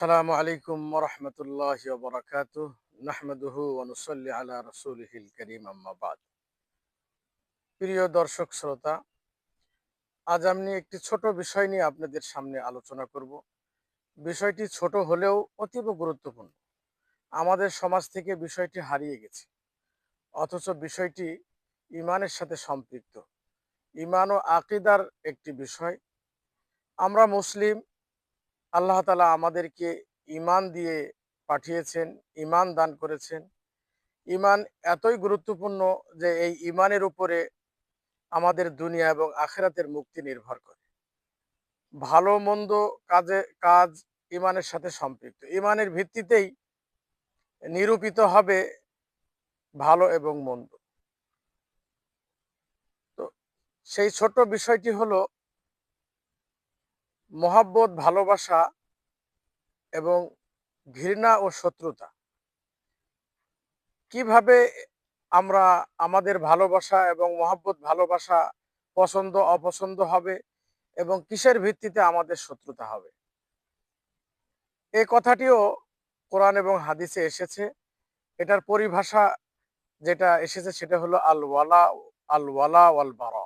আসসালামু আলাইকুম ওয়া রাহমাতুল্লাহি ওয়া বারাকাতুহু নাহমাদুহু ওয়া নুসাল্লি আলা রাসূলিহিল কারীম আম্মা বাদ। প্রিয় দর্শক শ্রোতা, আজ আমি একটি ছোট বিষয় নিয়ে আপনাদের সামনে আলোচনা করব। বিষয়টি ছোট হলেও অতীব গুরুত্বপূর্ণ। আমাদের সমাজ থেকে বিষয়টি হারিয়ে গেছে, অথচ বিষয়টি ঈমানের সাথে সম্পৃক্ত। ঈমান ও আকীদার একটি বিষয়। আমরা মুসলিম, আল্লাহ তাআলা আমাদেরকে ঈমান দিয়ে পাঠিয়েছেন, ঈমান দান করেছেন। ঈমান এতই গুরুত্বপূর্ণ যে এই ঈমানের উপরে আমাদের দুনিয়া এবং আখিরাতের মুক্তি নির্ভর করে। ভালো মন্দ কাজ ঈমানের সাথে সম্পৃক্ত। ঈমানের ভিত্তিতেই নিরূপিত হবে ভালো এবং মন্দ। তো সেই ছোট্ট বিষয়টি হলো মহাব্বত, ভালোবাসা এবং ঘৃণা ও শত্রুতা। কিভাবে আমরা আমাদের ভালোবাসা এবং মহাব্বত, ভালোবাসা পছন্দ অপছন্দ হবে এবং কিসের ভিত্তিতে আমাদের শত্রুতা হবে। এই কথাটিও কোরআন এবং হাদিসে এসেছে। এটার পরিভাষা যেটা এসেছে সেটা হলো আল ওয়ালা ওয়াল বারা।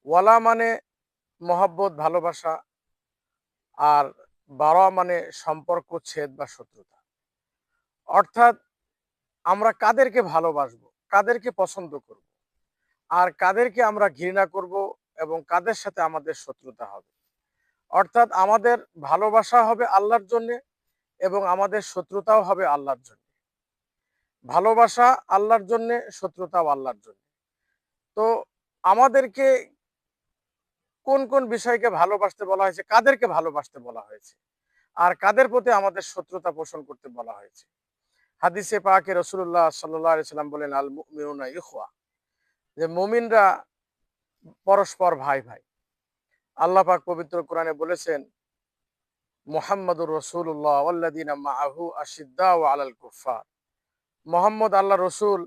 ওয়ালা মানে মহব্বত, ভালোবাসা, আর বারা মানে সম্পর্ক ছেদ বা শত্রুতা। অর্থাৎ আমরা কাদেরকে ভালোবাসবো, কাদেরকে পছন্দ করব, আর কাদেরকে আমরা ঘৃণা করব এবং কাদের সাথে আমাদের শত্রুতা হবে। অর্থাৎ আমাদের ভালোবাসা হবে আল্লাহর জন্যে এবং আমাদের শত্রুতাও হবে আল্লাহর জন্য। ভালোবাসা আল্লাহর জন্য, শত্রুতাও আল্লাহর জন্য। তো আমাদেরকে কোন কোন বিষয়কে ভালোবাসতে বলা হয়েছে, কাদেরকে ভালোবাসতে বলা হয়েছে, আর কাদের প্রতি আমাদের শত্রুতা পোষণ করতে বলা হয়েছে। হাদিসে পাকে রাসূলুল্লাহ সাল্লাল্লাহু আলাইহি সাল্লাম বলেন, আল মুমিনুনা ইখওয়া, যে মুমিনরা পরস্পর ভাই ভাই। আল্লাহ পাক পবিত্র কোরআনে বলেছেন, মুহাম্মাদুর রাসূলুল্লাহ ওয়াল্লাযিনা মাআহু আশিদ্দাউ আলাল কুফফার। মুহাম্মদ আল্লাহ রসুল,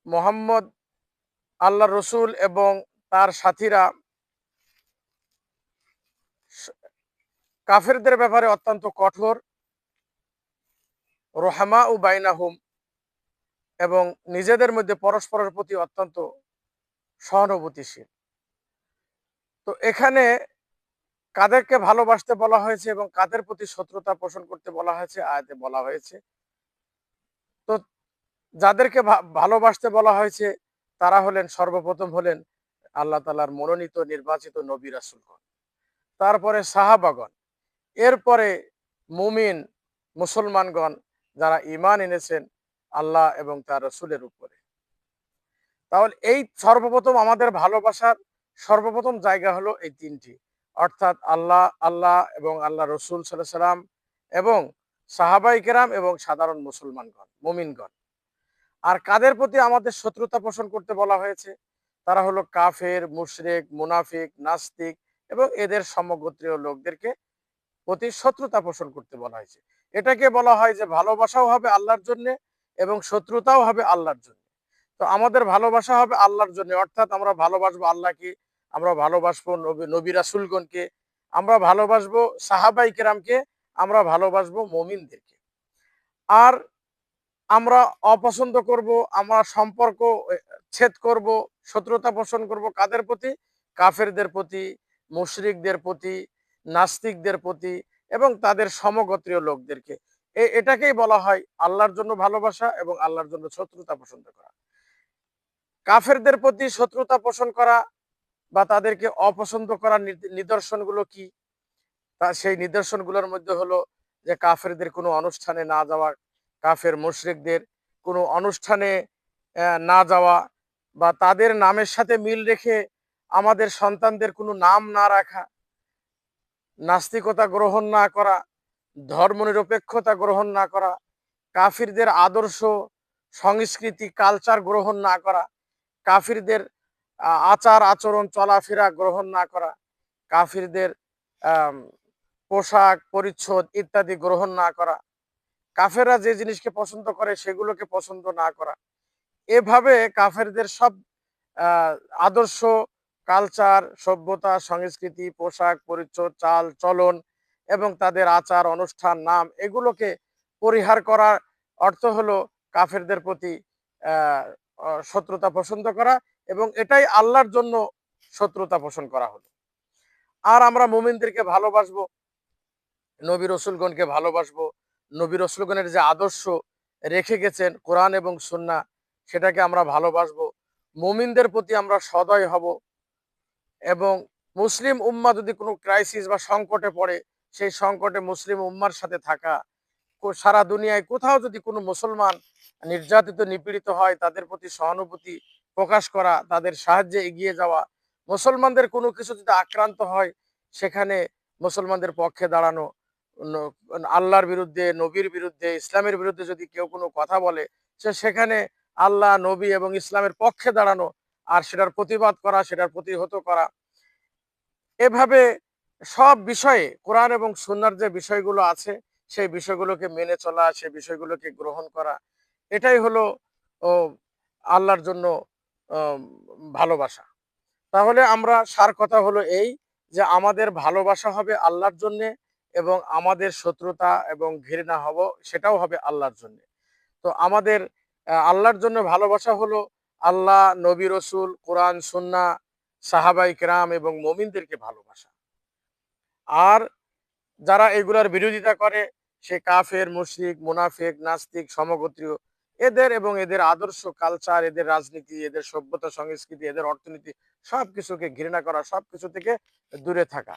মুহাম্মদ আল্লাহ রসুল এবং তার সাথীরা কাফেরদের ব্যাপারে অত্যন্ত কঠোর, রহমা উ বাইনাহুম, এবং নিজেদের মধ্যে পরস্পরের প্রতি অত্যন্ত সহানুভূতিশীল। তো এখানে কাদেরকে ভালোবাসতে বলা হয়েছে এবং কাদের প্রতি শত্রুতা পোষণ করতে বলা হয়েছে, আয়াতে বলা হয়েছে। তো যাদেরকে ভালোবাসতে বলা হয়েছে তারা হলেন, সর্বপ্রথম হলেন আল্লাহ তাআলার মনোনীত নির্বাচিত নবী রাসূলগণ, তারপরে সাহাবাগণ, এরপরে মুমিন মুসলমানগণ যারা ঈমান এনেছেন আল্লাহ এবং তার রাসূলের উপরে। তাহলে এই সর্বপ্রথম আমাদের ভালোবাসার সর্বপ্রথম জায়গা হলো এই তিনটি, অর্থাৎ আল্লাহ এবং আল্লাহ রসুল সাল্লাল্লাহু আলাইহি সাল্লাম এবং সাহাবাই কেরাম এবং সাধারণ মুসলমানগণ, মুমিনগণ। আর কাদের প্রতি আমাদের শত্রুতা পোষণ করতে বলা হয়েছে, তারা হলো কাফের, মুশরিক, মুনাফিক, নাস্তিক এবং এদের সমগোত্রীয় লোকদেরকে প্রতি শত্রুতা পোষণ করতে বলা হয়েছে। এটাকে বলা হয় যে ভালোবাসাও হবে আল্লাহর জন্য এবং শত্রুতাও হবে আল্লাহর জন্য। তো আমাদের ভালোবাসা হবে আল্লাহর জন্য, অর্থাৎ আমরা ভালোবাসবো আল্লাহকে, আমরা ভালোবাসবো নবী রাসূলগণকে, আমরা ভালোবাসবো সাহাবাই কেরামকে, আমরা ভালোবাসবো মুমিনদেরকে। আর আমরা অপছন্দ করব, আমরা সম্পর্ক ছেদ করব, শত্রুতা পোষণ করব কাদের প্রতি, কাফেরদের প্রতি, মুশরিকদের প্রতি, নাস্তিকদের প্রতি এবং তাদের সমগোত্রীয় লোকদেরকে। এটাকেই বলা হয় আল্লাহর জন্য ভালোবাসা এবং আল্লাহর জন্য শত্রুতা পোষণ করা। কাফেরদের প্রতি শত্রুতা পোষণ করা বা তাদেরকে অপছন্দ করার নিদর্শনগুলো কি, তা সেই নিদর্শনগুলোর মধ্যে হলো যে কাফেরদের কোনো অনুষ্ঠানে না যাওয়া, কাফের মুশরিকদের কোনো অনুষ্ঠানে না যাওয়া, বা তাদের নামের সাথে মিল রেখে আমাদের সন্তানদের কোনো নাম না রাখা, নাস্তিকতা গ্রহণ না করা, ধর্মনিরপেক্ষতা গ্রহণ না করা, কাফিরদের আদর্শ, সংস্কৃতি, কালচার গ্রহণ না করা, কাফিরদের আচার আচরণ চলাফেরা গ্রহণ না করা, কাফিরদের আম, পোশাক পরিচ্ছদ ইত্যাদি গ্রহণ না করা, কাফেররা যে জিনিসকে পছন্দ করে সেগুলোকে পছন্দ না করা। এভাবে কাফেরদের সব আদর্শ, কালচার, সভ্যতা, সংস্কৃতি, পোশাক, পরিচ্ছদ, চাল, চলন এবং তাদের আচার, অনুষ্ঠান, নাম এগুলোকে পরিহার করার অর্থ হলো কাফেরদের প্রতি আহ, শত্রুতা পোষণ করা, এবং এটাই আল্লাহর জন্য শত্রুতা পোষণ করা হলো। আর আমরা মুমিনদেরকে ভালোবাসবো, নবী রসুলগণকে ভালোবাসবো, নবী রসুলগণের যে আদর্শ রেখে গেছেন কোরআন এবং সুন্নাহ, সেটাকে আমরা ভালোবাসবো। মুমিনদের প্রতি আমরা সদয় হব, এবং মুসলিম উম্মাহ যদি কোনো ক্রাইসিস বা সংকটে পড়ে, সেই সংকটে মুসলিম উম্মার সাথে থাকা। সারা দুনিয়ায় কোথাও যদি কোনো মুসলমান নির্যাতিত নিপীড়িত হয়, তাদের প্রতি সহানুভূতি প্রকাশ করা, তাদের সাহায্যে এগিয়ে যাওয়া। মুসলমানদের কোনো কিছু যদি আক্রান্ত হয়, সেখানে মুসলমানদের পক্ষে দাঁড়ানো। আল্লাহর বিরুদ্ধে, নবীর বিরুদ্ধে, ইসলামের বিরুদ্ধে যদি কেউ কোনো কথা বলে, সেখানে আল্লাহ, নবী এবং ইসলামের পক্ষে দাঁড়ানো, আর সেটার প্রতিবাদ করা, সেটার প্রতিহত করা। এভাবে সব বিষয়ে কোরআন এবং সুন্নাহর যে বিষয়গুলো আছে, সেই বিষয়গুলোকে মেনে চলা, সেই বিষয়গুলোকে গ্রহণ করা, এটাই হলো ও আল্লাহর জন্য আম, ভালোবাসা। তাহলে আমরা সার কথা হলো এই, যে আমাদের ভালোবাসা হবে আল্লাহর জন্যে, এবং আমাদের শত্রুতা এবং ঘৃণা সেটাও হবে আল্লাহর জন্য। তো আমাদের আল্লাহর জন্য ভালোবাসা হলো আল্লাহ, নবী রসুল, কোরআন, সুন্নাহ, সাহাবাই কেরাম এবং মুমিনদেরকে ভালোবাসা। আর যারা এগুলার বিরোধিতা করে, সে কাফের, মুশরিক, মুনাফিক, নাস্তিক, সমগোত্রীয়, এদের এবং এদের আদর্শ, কালচার, এদের রাজনীতি, এদের সভ্যতা, সংস্কৃতি, এদের অর্থনীতি, সবকিছুকে ঘৃণা করা, সবকিছু থেকে দূরে থাকা।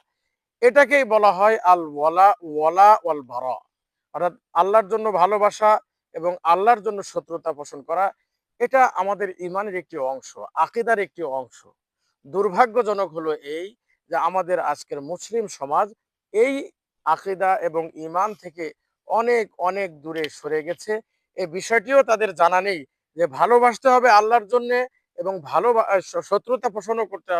এটাকেই বলা হয় আল ওয়ালা ওয়ালা ওয়াল বারা, অর্থাৎ আল্লাহর জন্য ভালোবাসা এবং আল্লাহর জন্য শত্রুতা পোষণ করা। এটা আমাদের ইমানের একটি অংশ, আকীদার একটি অংশ। দুর্ভাগ্যজনক হলো এই, যে আমাদের আজকের মুসলিম সমাজ এই আকীদা এবং ইমান থেকে অনেক অনেক দূরে সরে গেছে। এই বিষয়টিও তাদের জানা নেই, যে ভালোবাসতে হবে আল্লাহর জন্য, এবং শত্রুতা পোষণও করতে হবে।